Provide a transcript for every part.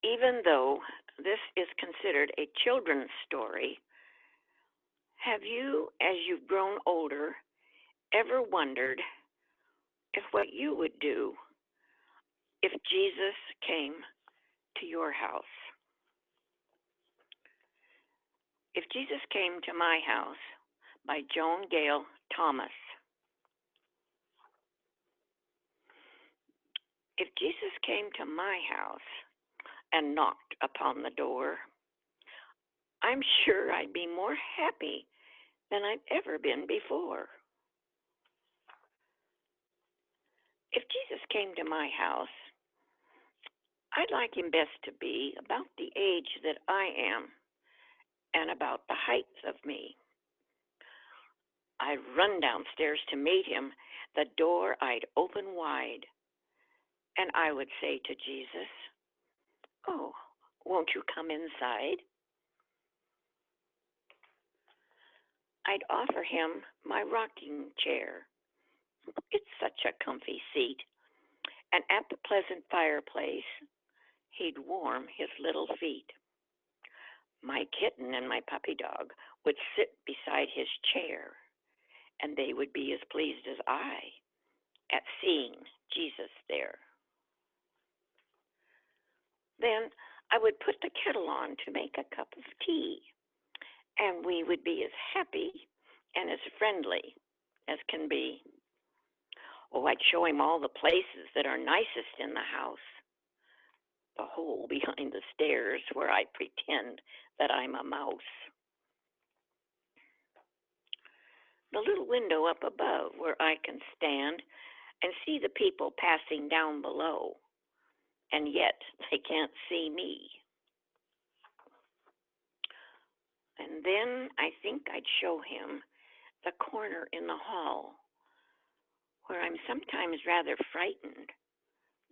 Even though this is considered a children's story, have you, as you've grown older, ever wondered if what you would do if Jesus came to your house? If Jesus Came to My House by Joan Gale Thomas. If Jesus came to my house and knocked upon the door, I'm sure I'd be more happy than I've ever been before. If Jesus came to my house, I'd like him best to be about the age that I am and about the height of me. I'd run downstairs to meet him, the door I'd open wide, and I would say to Jesus, "Oh, won't you come inside?" I'd offer him my rocking chair. It's such a comfy seat, and at the pleasant fireplace, he'd warm his little feet. My kitten and my puppy dog would sit beside his chair, and they would be as pleased as I at seeing Jesus there. Then I would put the kettle on to make a cup of tea, and we would be as happy and as friendly as can be. Oh, I'd show him all the places that are nicest in the house. The hole behind the stairs where I pretend that I'm a mouse. The little window up above where I can stand and see the people passing down below, and yet they can't see me. And then I think I'd show him the corner in the hall where I'm sometimes rather frightened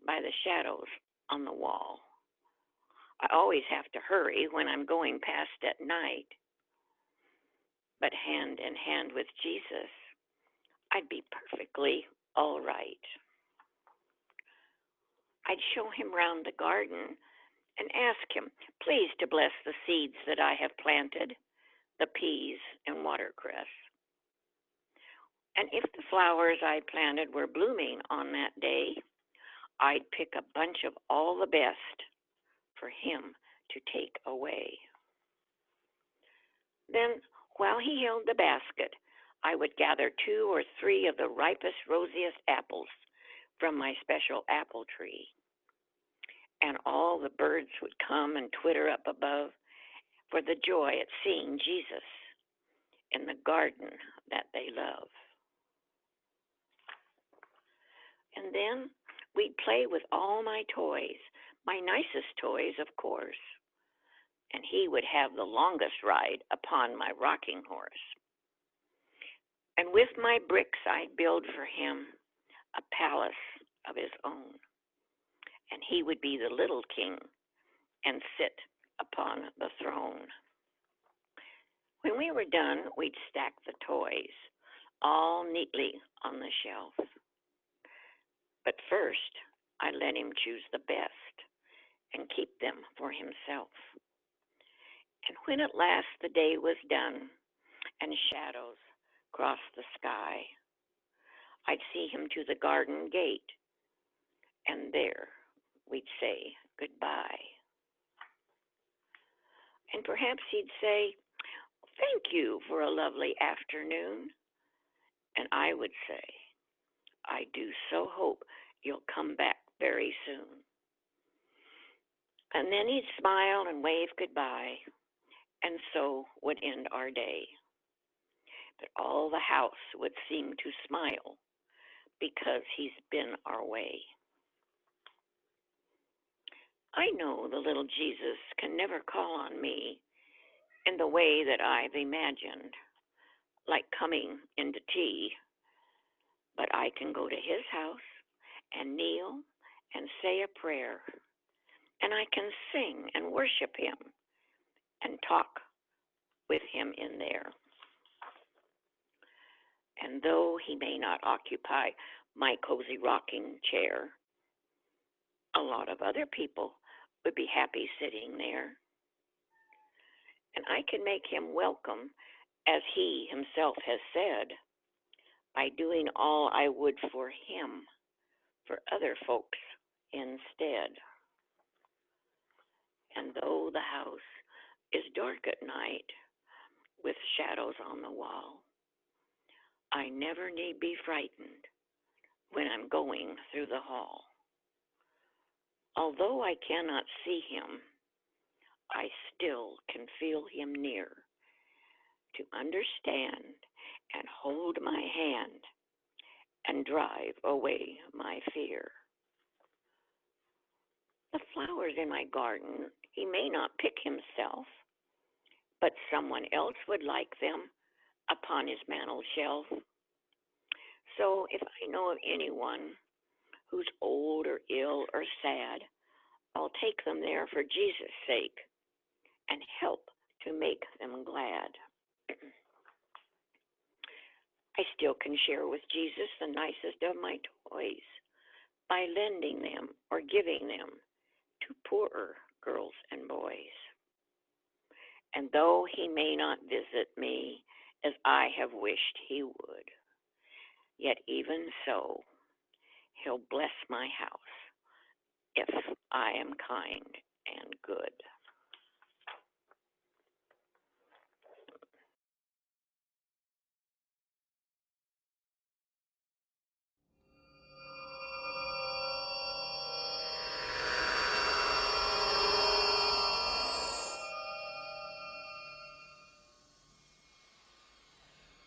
by the shadows on the wall. I always have to hurry when I'm going past at night. But hand in hand with Jesus, I'd be perfectly all right. I'd show him round the garden and ask him, please, to bless the seeds that I have planted, the peas and watercress. And if the flowers I planted were blooming on that day, I'd pick a bunch of all the best for him to take away. Then, while he held the basket, I would gather 2 or 3 of the ripest, rosiest apples from my special apple tree. And all the birds would come and twitter up above for the joy at seeing Jesus in the garden that they love. And then we'd play with all my toys, my nicest toys, of course. And he would have the longest ride upon my rocking horse. And with my bricks I'd build for him a palace of his own. And he would be the little king and sit upon the throne. When we were done, we'd stack the toys all neatly on the shelf. But first, I let him choose the best and keep them for himself. And when at last the day was done and shadows crossed the sky, I'd see him to the garden gate, and there we'd say goodbye. And perhaps he'd say, thank you for a lovely afternoon. And I would say, I do so hope you'll come back very soon. And then he'd smile and wave goodbye, and so would end our day. But all the house would seem to smile because he's been our way. I know the little Jesus can never call on me in the way that I've imagined, like coming into tea, but I can go to his house and kneel and say a prayer, and I can sing and worship him and talk with him in there. And though he may not occupy my cozy rocking chair, a lot of other people would be happy sitting there, and I can make him welcome, as he himself has said, by doing all I would for him, for other folks instead. And though the house is dark at night, with shadows on the wall, I never need be frightened when I'm going through the hall. Although I cannot see him, I still can feel him near to understand and hold my hand and drive away my fear. The flowers in my garden he may not pick himself, but someone else would like them upon his mantel shelf. So if I know of anyone who's old or ill or sad, I'll take them there for Jesus' sake and help to make them glad. I still can share with Jesus the nicest of my toys by lending them or giving them to poorer girls and boys. And though he may not visit me as I have wished he would, yet even so, he'll bless my house if I am kind and good.